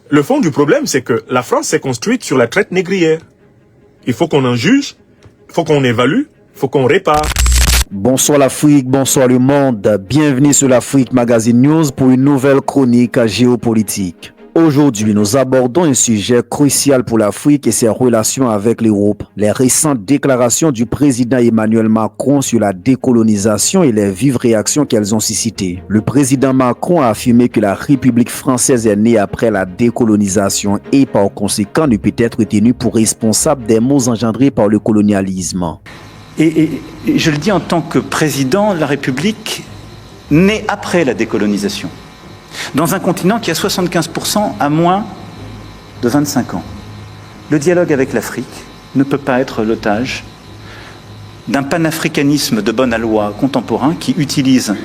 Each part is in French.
Le fond du problème, c'est que la France s'est construite sur la traite négrière. Il faut qu'on en juge, il faut qu'on évalue, il faut qu'on répare. Bonsoir l'Afrique, bonsoir le monde. Bienvenue sur l'Afrique Magazine News pour une nouvelle chronique géopolitique. Aujourd'hui, nous abordons un sujet crucial pour l'Afrique et ses relations avec l'Europe. Les récentes déclarations du président Emmanuel Macron sur la décolonisation et les vives réactions qu'elles ont suscitées. Le président Macron a affirmé que la République française est née après la décolonisation et par conséquent ne peut être tenue pour responsable des maux engendrés par le colonialisme. Et je le dis en tant que président de la République née après la décolonisation, dans un continent qui a 75% à moins de 25 ans. Le dialogue avec l'Afrique ne peut pas être l'otage d'un panafricanisme de bonne aloi contemporain qui utilise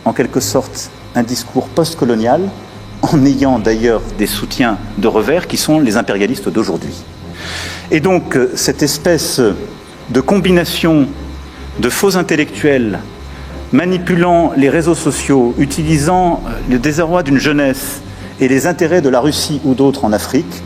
en quelque sorte un discours post-colonial en ayant d'ailleurs des soutiens de revers qui sont les impérialistes d'aujourd'hui. Et donc cette espèce de combination de faux intellectuels manipulant les réseaux sociaux, utilisant le désarroi d'une jeunesse et les intérêts de la Russie ou d'autres en Afrique,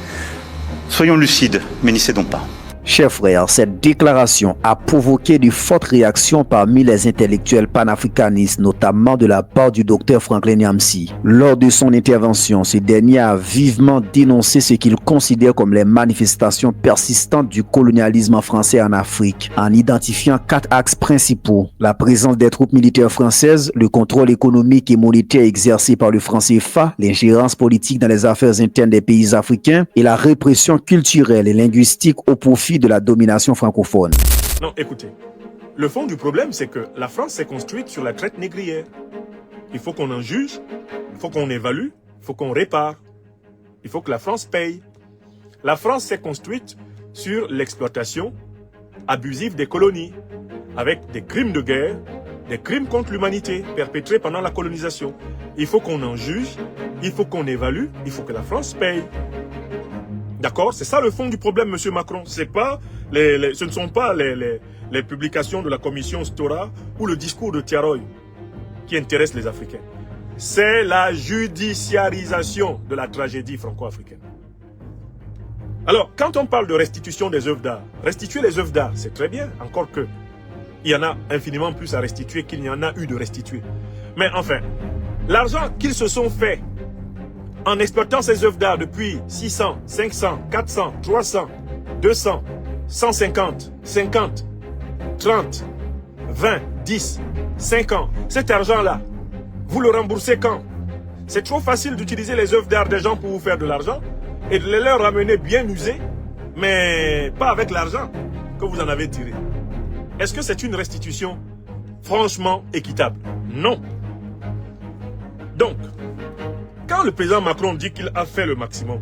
soyons lucides, mais n'y cédons pas. Chers frères, cette déclaration a provoqué de fortes réactions parmi les intellectuels panafricanistes, notamment de la part du docteur Franklin Nyamsi. Lors de son intervention, ce dernier a vivement dénoncé ce qu'il considère comme les manifestations persistantes du colonialisme français en Afrique, en identifiant 4 axes principaux: la présence des troupes militaires françaises, le contrôle économique et monétaire exercé par le franc CFA, l'ingérence politique dans les affaires internes des pays africains et la répression culturelle et linguistique au profit de la domination francophone. Non, écoutez, le fond du problème, c'est que la France s'est construite sur la traite négrière. Il faut qu'on en juge, il faut qu'on évalue, il faut qu'on répare. Il faut que la France paye. La France s'est construite sur l'exploitation abusive des colonies, avec des crimes de guerre, des crimes contre l'humanité perpétrés pendant la colonisation. Il faut qu'on en juge, il faut qu'on évalue, il faut que la France paye. D'accord? C'est ça le fond du problème, monsieur Macron. Ce ne sont pas les publications de la commission Stora ou le discours de Tiaroy qui intéressent les Africains. C'est la judiciarisation de la tragédie franco-africaine. Alors, quand on parle de restitution des œuvres d'art, restituer les œuvres d'art, c'est très bien, encore que il y en a infiniment plus à restituer qu'il n'y en a eu de restituer. Mais enfin, l'argent qu'ils se sont fait en exploitant ces œuvres d'art depuis 600, 500, 400, 300, 200, 150, 50, 30, 20, 10, 5 ans. Cet argent-là, vous le remboursez quand? C'est trop facile d'utiliser les œuvres d'art des gens pour vous faire de l'argent et de les leur ramener bien usés, mais pas avec l'argent que vous en avez tiré. Est-ce que c'est une restitution franchement équitable? Non. Donc, quand le président Macron dit qu'il a fait le maximum,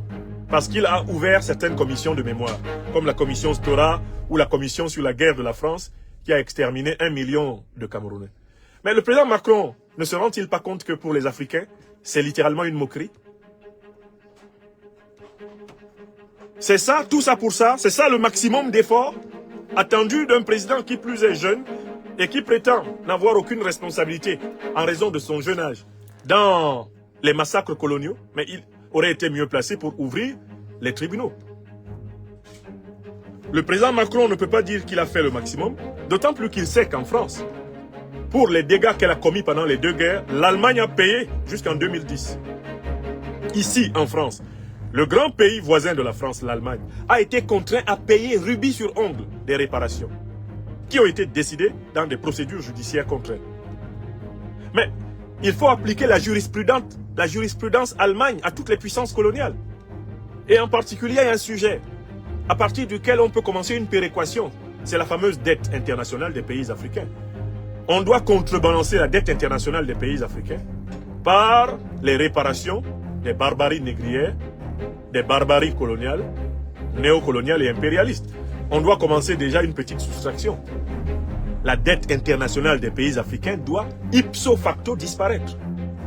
parce qu'il a ouvert certaines commissions de mémoire, comme la commission Stora ou la commission sur la guerre de la France, qui a exterminé 1 million de Camerounais. Mais le président Macron ne se rend-il pas compte que pour les Africains, c'est littéralement une moquerie? C'est ça, tout ça pour ça? C'est ça le maximum d'efforts attendu d'un président qui plus est jeune et qui prétend n'avoir aucune responsabilité en raison de son jeune âge dans les massacres coloniaux, mais il aurait été mieux placé pour ouvrir les tribunaux. Le président Macron ne peut pas dire qu'il a fait le maximum, d'autant plus qu'il sait qu'en France, pour les dégâts qu'elle a commis pendant les 2 guerres, l'Allemagne a payé jusqu'en 2010. Ici, en France, le grand pays voisin de la France, l'Allemagne, a été contraint à payer rubis sur ongle des réparations qui ont été décidées dans des procédures judiciaires contre elle. Mais il faut appliquer la jurisprudence Allemagne à toutes les puissances coloniales. Et en particulier, il y a un sujet à partir duquel on peut commencer une péréquation. C'est la fameuse dette internationale des pays africains. On doit contrebalancer la dette internationale des pays africains par les réparations des barbaries négrières, des barbaries coloniales, néocoloniales et impérialistes. On doit commencer déjà une petite soustraction. La dette internationale des pays africains doit ipso facto disparaître.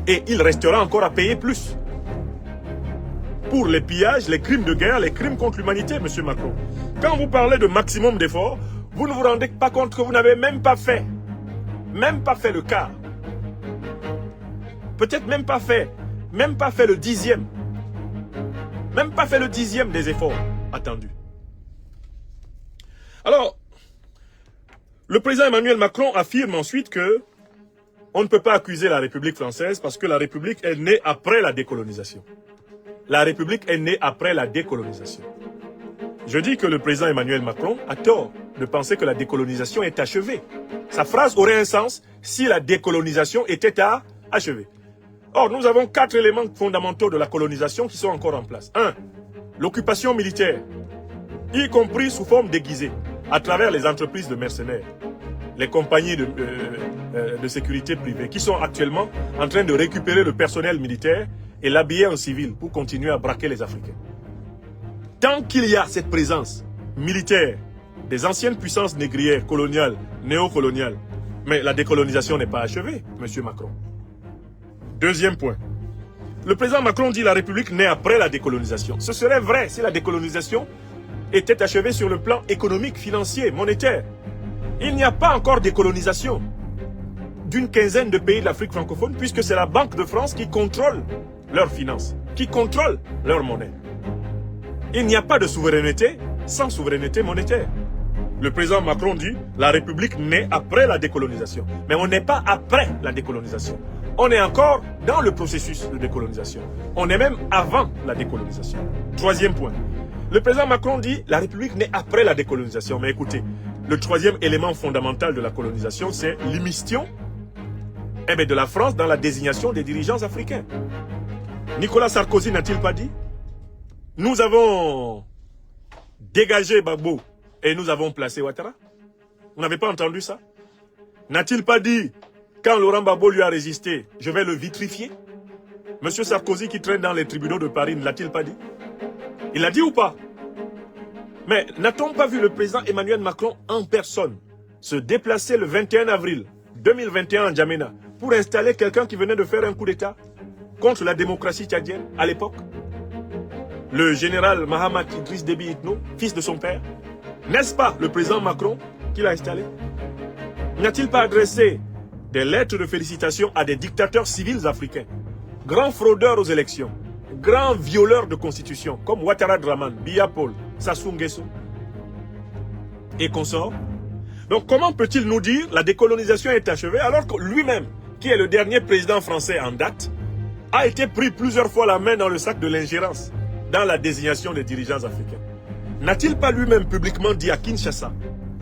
Et il restera encore à payer plus. Pour les pillages, les crimes de guerre, les crimes contre l'humanité, monsieur Macron. Quand vous parlez de maximum d'efforts, vous ne vous rendez pas compte que vous n'avez même pas fait le quart. Peut-être même pas fait le 10e Même pas fait le 10e des efforts attendus. Alors, le président Emmanuel Macron affirme ensuite que on ne peut pas accuser la République française parce que la République est née après la décolonisation. La République est née après la décolonisation. Je dis que le président Emmanuel Macron a tort de penser que la décolonisation est achevée. Sa phrase aurait un sens si la décolonisation était achevée. Or, nous avons 4 éléments fondamentaux de la colonisation qui sont encore en place. 1. L'occupation militaire, y compris sous forme déguisée, à travers les entreprises de mercenaires, les compagnies de sécurité privée, qui sont actuellement en train de récupérer le personnel militaire et l'habiller en civil pour continuer à braquer les Africains. Tant qu'il y a cette présence militaire des anciennes puissances négrières, coloniales, néocoloniales, mais la décolonisation n'est pas achevée, M. Macron. Deuxième point. Le président Macron dit que la République naît après la décolonisation. Ce serait vrai si la décolonisation était achevée sur le plan économique, financier, monétaire. Il n'y a pas encore décolonisation d'une quinzaine de pays de l'Afrique francophone puisque c'est la Banque de France qui contrôle leurs finances, qui contrôle leur monnaie. Il n'y a pas de souveraineté sans souveraineté monétaire. Le président Macron dit que la République naît après la décolonisation. Mais on n'est pas après la décolonisation. On est encore dans le processus de décolonisation. On est même avant la décolonisation. Troisième point. Le président Macron dit que la République naît après la décolonisation. Mais écoutez, le troisième élément fondamental de la colonisation, c'est l'immixtion de la France dans la désignation des dirigeants africains. Nicolas Sarkozy n'a-t-il pas dit? Nous avons dégagé Gbagbo et nous avons placé Ouattara. Vous n'avez pas entendu ça? N'a-t-il pas dit, quand Laurent Gbagbo lui a résisté, je vais le vitrifier? Monsieur Sarkozy qui traîne dans les tribunaux de Paris, ne l'a-t-il pas dit? Il l'a dit ou pas? Mais n'a-t-on pas vu le président Emmanuel Macron en personne se déplacer le 21 avril 2021 en N'Djamena pour installer quelqu'un qui venait de faire un coup d'État contre la démocratie tchadienne à l'époque? Le général Mahamat Idriss Déby Itno, fils de son père? N'est-ce pas le président Macron qui l'a installé? N'a-t-il pas adressé des lettres de félicitations à des dictateurs civils africains, grands fraudeurs aux élections, grands violeurs de constitution, comme Ouattara Draman, Biya Paul, Sassou Nguesso et consorts? Donc comment peut-il nous dire la décolonisation est achevée alors que lui-même, qui est le dernier président français en date, a été pris plusieurs fois la main dans le sac de l'ingérence dans la désignation des dirigeants africains? N'a-t-il pas lui-même publiquement dit à Kinshasa,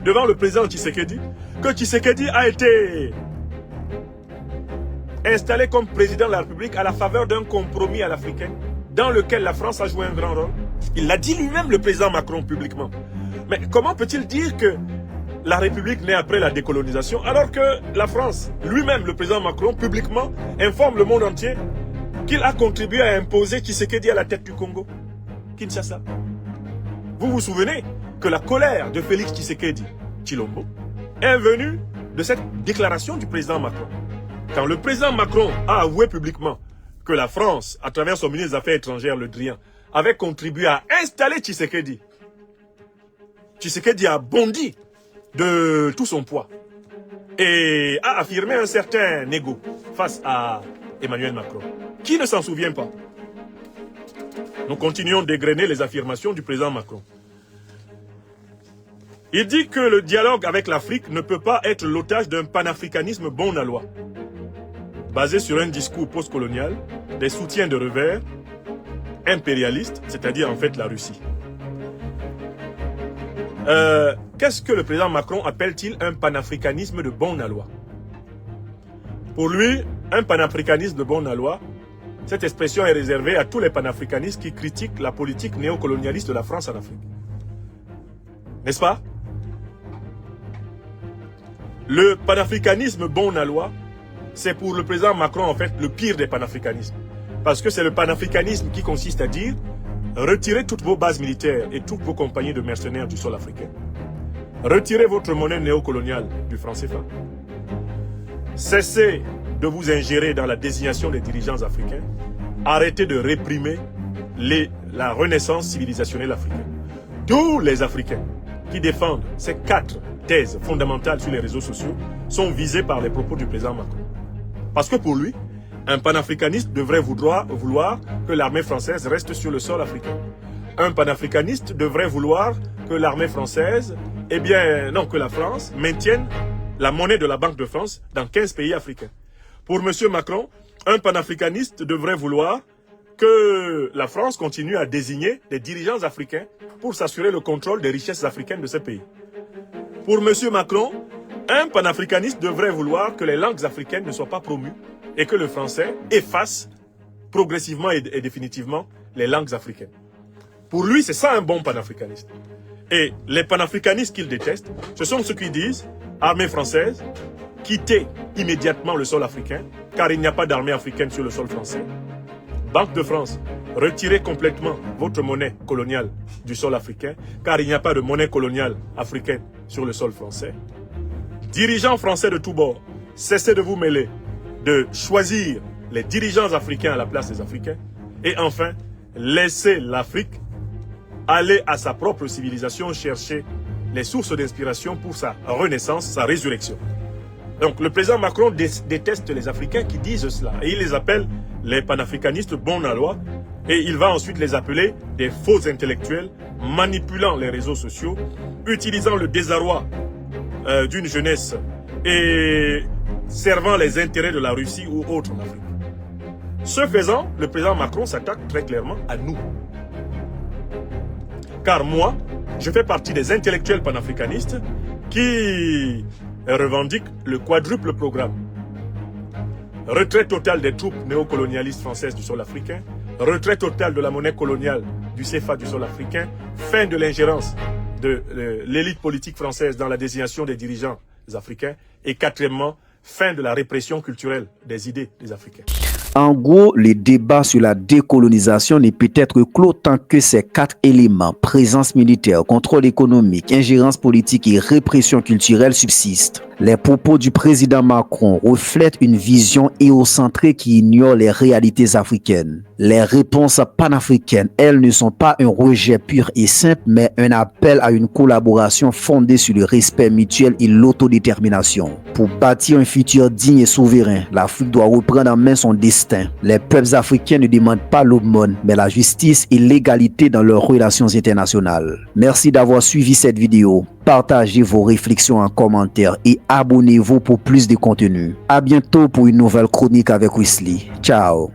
devant le président Tshisekedi, que Tshisekedi a été installé comme président de la République à la faveur d'un compromis à l'africaine, dans lequel la France a joué un grand rôle? Il l'a dit lui-même, le président Macron, publiquement. Mais comment peut-il dire que la République naît après la décolonisation, alors que la France, lui-même, le président Macron, publiquement, informe le monde entier qu'il a contribué à imposer Tshisekedi à la tête du Congo, Kinshasa? Vous vous souvenez que la colère de Félix Tshisekedi Tshilombo est venue de cette déclaration du président Macron. Quand le président Macron a avoué publiquement que la France, à travers son ministre des Affaires étrangères, Le Drian, avait contribué à installer Tshisekedi, Tshisekedi a bondi de tout son poids et a affirmé un certain égo face à Emmanuel Macron. Qui ne s'en souvient pas? Nous continuons d'égrener les affirmations du président Macron. Il dit que le dialogue avec l'Afrique ne peut pas être l'otage d'un panafricanisme bon à loi, basé sur un discours postcolonial, des soutiens de revers, impérialistes, c'est-à-dire en fait la Russie. Qu'est-ce que le président Macron appelle-t-il un panafricanisme de bon à loi? Pour lui, un panafricanisme de bon à loi, cette expression est réservée à tous les panafricanistes qui critiquent la politique néocolonialiste de la France en Afrique. N'est-ce pas? Le panafricanisme bon à loi, c'est pour le président Macron en fait le pire des panafricanismes. Parce que c'est le panafricanisme qui consiste à dire retirez toutes vos bases militaires et toutes vos compagnies de mercenaires du sol africain. Retirez votre monnaie néocoloniale du franc CFA. Cessez de vous ingérer dans la désignation des dirigeants africains. Arrêtez de réprimer la renaissance civilisationnelle africaine. Tous les Africains qui défendent ces 4 thèses fondamentales sur les réseaux sociaux sont visés par les propos du président Macron. Parce que pour lui, Un panafricaniste devrait vouloir que l'armée française reste sur le sol africain. Un panafricaniste devrait vouloir que l'armée française, que la France maintienne la monnaie de la Banque de France dans 15 pays africains. Pour M. Macron, un panafricaniste devrait vouloir que la France continue à désigner des dirigeants africains pour s'assurer le contrôle des richesses africaines de ce pays. Pour M. Macron, un panafricaniste devrait vouloir que les langues africaines ne soient pas promues et que le français efface progressivement et définitivement les langues africaines. Pour lui, c'est ça un bon panafricaniste. Et les panafricanistes qu'il déteste, ce sont ceux qui disent « armée française, quittez immédiatement le sol africain, car il n'y a pas d'armée africaine sur le sol français. Banque de France, retirez complètement votre monnaie coloniale du sol africain, car il n'y a pas de monnaie coloniale africaine sur le sol français. Dirigeants français de tous bords, cessez de vous mêler, de choisir les dirigeants africains à la place des Africains. Et enfin, laissez l'Afrique aller à sa propre civilisation chercher les sources d'inspiration pour sa renaissance, sa résurrection. » Donc le président Macron déteste les Africains qui disent cela. Et il les appelle les panafricanistes bons à loi. Et il va ensuite les appeler des faux intellectuels manipulant les réseaux sociaux, utilisant le désarroi d'une jeunesse et servant les intérêts de la Russie ou autres en Afrique. Ce faisant, le président Macron s'attaque très clairement à nous. Car moi, je fais partie des intellectuels panafricanistes qui revendiquent le quadruple programme. Retrait total des troupes néocolonialistes françaises du sol africain, retrait total de la monnaie coloniale du CFA du sol africain, fin de l'ingérence de l'élite politique française dans la désignation des dirigeants africains et quatrièmement, fin de la répression culturelle des idées des Africains. En gros, le débat sur la décolonisation ne peut être clos tant que ces 4 éléments, présence militaire, contrôle économique, ingérence politique et répression culturelle subsistent. Les propos du président Macron reflètent une vision éocentrée qui ignore les réalités africaines. Les réponses panafricaines, elles, ne sont pas un rejet pur et simple, mais un appel à une collaboration fondée sur le respect mutuel et l'autodétermination. Pour bâtir un futur digne et souverain, l'Afrique doit reprendre en main son destin. Les peuples africains ne demandent pas l'aumône, mais la justice et l'égalité dans leurs relations internationales. Merci d'avoir suivi cette vidéo. Partagez vos réflexions en commentaire et abonnez-vous pour plus de contenu. À bientôt pour une nouvelle chronique avec Wesley. Ciao.